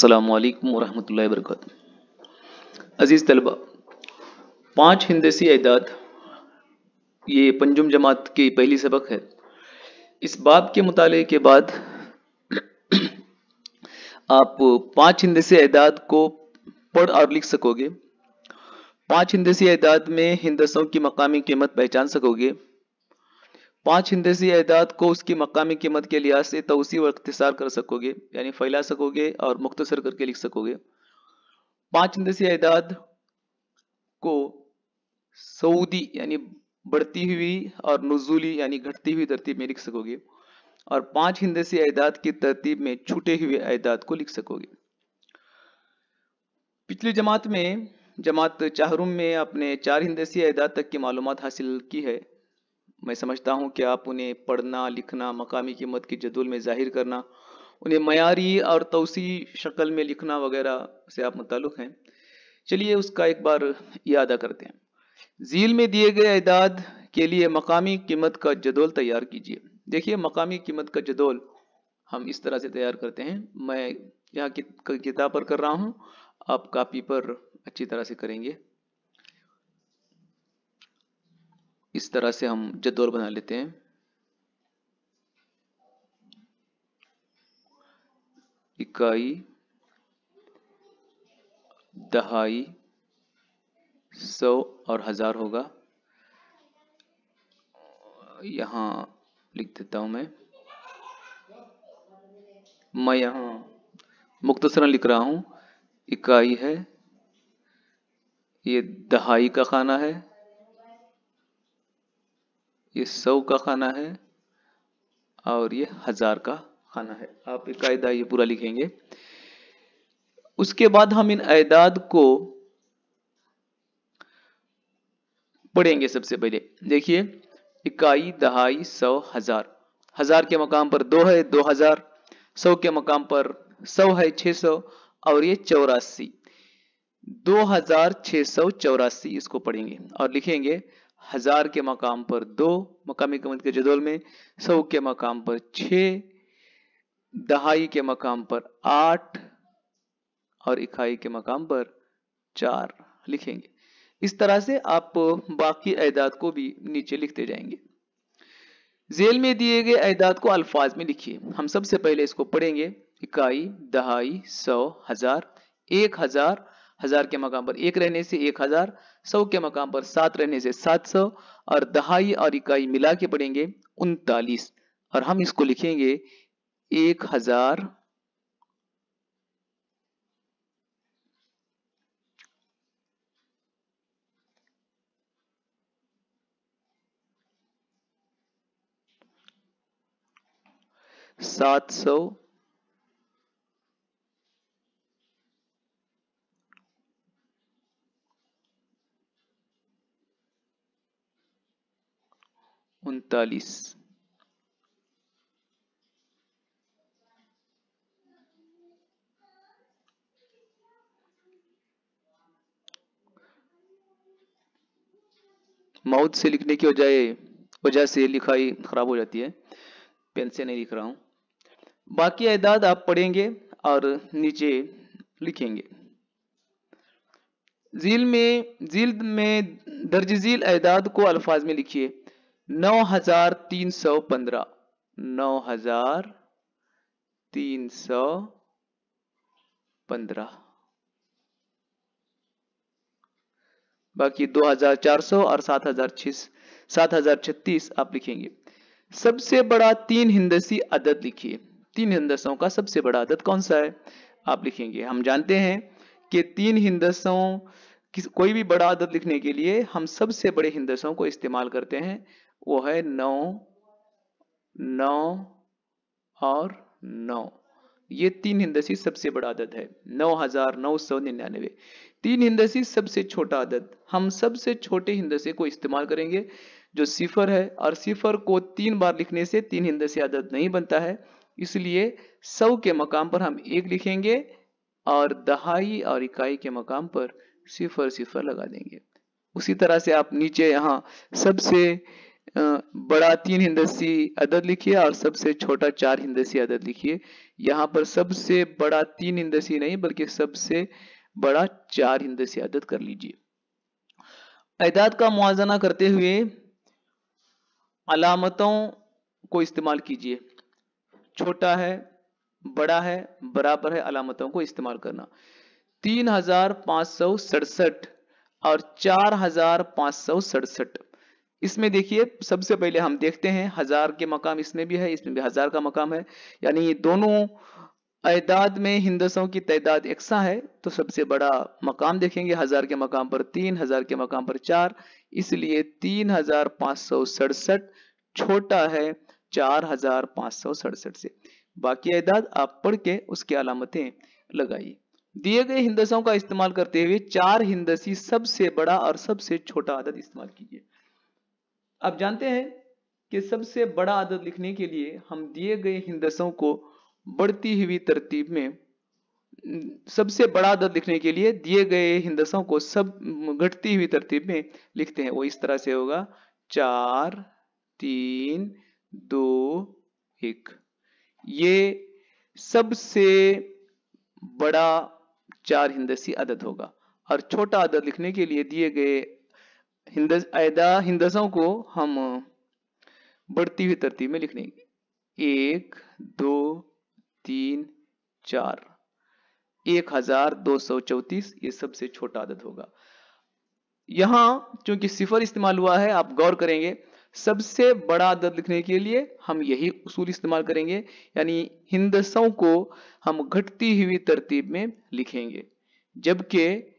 अस्सलामुअलैकुम वरहमतुल्लाहि वबरकातुहू। अजीज़ तलबा, 5 हिंदसी एदाद ये पंजुम जमात की पहली सबक है। इस बाब के मुताले के बाद आप 5 हिंदसी एदाद को पढ़ और लिख सकोगे। 5 हिंदसी एदाद में हिंदसों की मकामी कीमत पहचान सकोगे। 5 हिंदसी एदाद को उसकी मकामी कीमत के लिहाज से तौसी व इख्तिसार कर सकोगे, यानी फैला सकोगे और मुख्तसर करके लिख सकोगे। 5 हिंदसी एदाद को सऊदी यानी बढ़ती हुई और नुज़ूली यानी घटती हुई तरतीब में लिख सकोगे, और 5 हिंदसी एदाद की तरतीब में छूटे हुए एदाद को लिख सकोगे। पिछली जमात में जमात चाहरुम में आपने 4 हिंदसी एदाद तक की मालूमात हासिल की है। मैं समझता हूँ कि आप उन्हें पढ़ना, लिखना, मकामी कीमत की जदूल में जाहिर करना, उन्हें मयारी और तौसी शक्ल में लिखना वगैरह से आप मुताल्लुक़ हैं। चलिए उसका एक बार यादा करते हैं। झील में दिए गए एदाद के लिए मकामी कीमत का जदौल तैयार कीजिए। देखिए, मकामी कीमत का जदौल हम इस तरह से तैयार करते हैं। मैं यहाँ किताब पर कर रहा हूँ, आप कापी पर अच्छी तरह से करेंगे। इस तरह से हम जदौल बना लेते हैं। इकाई, दहाई, 100 और 1000 होगा। यहाँ लिख देता हूं मैं यहाँ मुख्तसरन लिख रहा हूँ। इकाई है, ये दहाई का खाना है, ये 100 का खाना है, और ये 1000 का खाना है। आप इकाई दहाई पूरा लिखेंगे। उसके बाद हम इन एदाद को पढ़ेंगे। सबसे पहले देखिए, इकाई, दहाई, 100, 1000। 1000 के मकाम पर 2 है, 2000। 100 के मकाम पर 100 है, 600, और ये 84। 2684 इसको पढ़ेंगे और लिखेंगे। 1000 के मकाम पर 2 मकामी कीमत के जदौल में, 100 के मकाम पर 6, दहाई के मकाम पर 8 और इकाई के मकाम पर 4 लिखेंगे। इस तरह से आप बाकी एदाद को भी नीचे लिखते जाएंगे। झेल में दिए गए एदाद को अल्फाज में लिखिए। हम सबसे पहले इसको पढ़ेंगे। इकाई, दहाई, 100, 1000। 1000, 1000 के मकाम पर 1 रहने से 1000, 100 के मकाम पर 7 रहने से 700, और दहाई और इकाई मिला के पढ़ेंगे 39, और हम इसको लिखेंगे 1000 700 39। माउथ से लिखने की वजह से लिखाई खराब हो जाती है। पेन से नहीं लिख रहा हूं। बाकी एदाद आप पढ़ेंगे और नीचे लिखेंगे। झील में दर्ज झील एदाद को अल्फाज में लिखिए। 9315, 9315। बाकी 2400 और 7036 आप लिखेंगे। सबसे बड़ा 3 हिंदसी अदद लिखिए। 3 हिंदसों का सबसे बड़ा अदद कौन सा है, आप लिखेंगे। हम जानते हैं कि 3 हिंदसों कोई भी बड़ा अदद लिखने के लिए हम सबसे बड़े हिंदसों को इस्तेमाल करते हैं। वो है 9, 9 और 9। ये 3 हिंदसी सबसे बड़ा अदद है। 9999। 3 हिंदसी सबसे छोटा अदद, हम सबसे छोटे हिंदसे को इस्तेमाल करेंगे जो 0 है, और 0 को 3 बार लिखने से 3 हिंदसी अदद नहीं बनता है। इसलिए 100 के मकाम पर हम 1 लिखेंगे और दहाई और इकाई के मकाम पर 0 0 लगा देंगे। उसी तरह से आप नीचे यहाँ सबसे बड़ा 3 हिंदसी अदद लिखिए और सबसे छोटा 4 हिंदसी अदद लिखिए। यहाँ पर सबसे बड़ा 3 हिंदसी नहीं बल्कि सबसे बड़ा 4 हिंदसी अदद कर लीजिए। अदाद का मुआजना करते हुए अलामतों को इस्तेमाल कीजिए। छोटा है, बड़ा है, बराबर है, अलामतों को इस्तेमाल करना। 3567 और 4567। इसमें देखिए सबसे पहले हम देखते हैं हजार के मकाम इसमें भी है, इसमें भी हजार का मकाम है, यानी दोनों अदाद में हिंदसों की तादाद एकसा है। तो सबसे बड़ा मकाम देखेंगे, हजार के मकाम पर 3, हजार के मकाम पर 4, इसलिए 3567 छोटा है 4567 से। बाकी अदाद आप पढ़ के उसकी अलामतें लगाइए। दिए गए हिंदसों का इस्तेमाल करते हुए 4 हिंदसी सबसे बड़ा और सबसे छोटा अदद इस्तेमाल कीजिए। आप जानते हैं कि सबसे बड़ा अदद लिखने के लिए हम दिए गए हिंदसों को बढ़ती हुई तरतीब में, सबसे बड़ा अदद लिखने के लिए दिए गए हिंदसों को सब घटती हुई तरतीब में लिखते हैं। वो इस तरह से होगा 4 3 2 1। ये सबसे बड़ा 4 हिंदसी अदद होगा। और छोटा अदद लिखने के लिए दिए गए हिंदसों को हम बढ़ती हुई तरतीब में लिखेंगे 1 2 3 4। 1234 ये सबसे छोटा अदद होगा। यहां चूंकि सिफर इस्तेमाल हुआ है, आप गौर करेंगे सबसे बड़ा अदद लिखने के लिए हम यही उसूल इस्तेमाल करेंगे, यानी हिंदसों को हम घटती हुई तरतीब में लिखेंगे, जबकि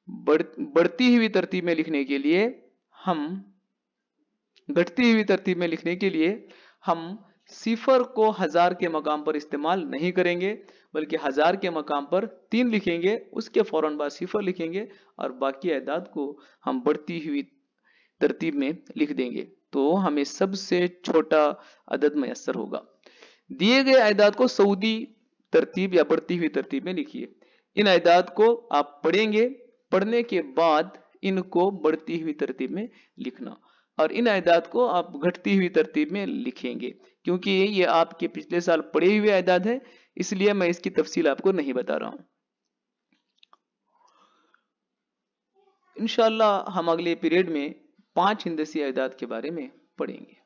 बढ़ती हुई तरतीब में लिखने के लिए हम सिफर को हजार के मकाम पर इस्तेमाल नहीं करेंगे, बल्कि हजार के मकाम पर 3 लिखेंगे, उसके फौरन बाद सिफर लिखेंगे और बाकी अदाद को हम बढ़ती हुई तरतीब में लिख देंगे। तो हमें सबसे छोटा अदद मैसर होगा। दिए गए अदाद को सऊदी तरतीब या बढ़ती हुई तरतीब में लिखिए। इन अदाद को आप पढ़ेंगे, पढ़ने के बाद इनको बढ़ती हुई तरतीब में लिखना और इन अदाद को आप घटती हुई तरतीब में लिखेंगे। क्योंकि ये आपके पिछले साल पढ़े हुए अदाद है, इसलिए मैं इसकी तफसील आपको नहीं बता रहा हूं। इंशाअल्लाह हम अगले पीरियड में 5 हिंदसी अदाद के बारे में पढ़ेंगे।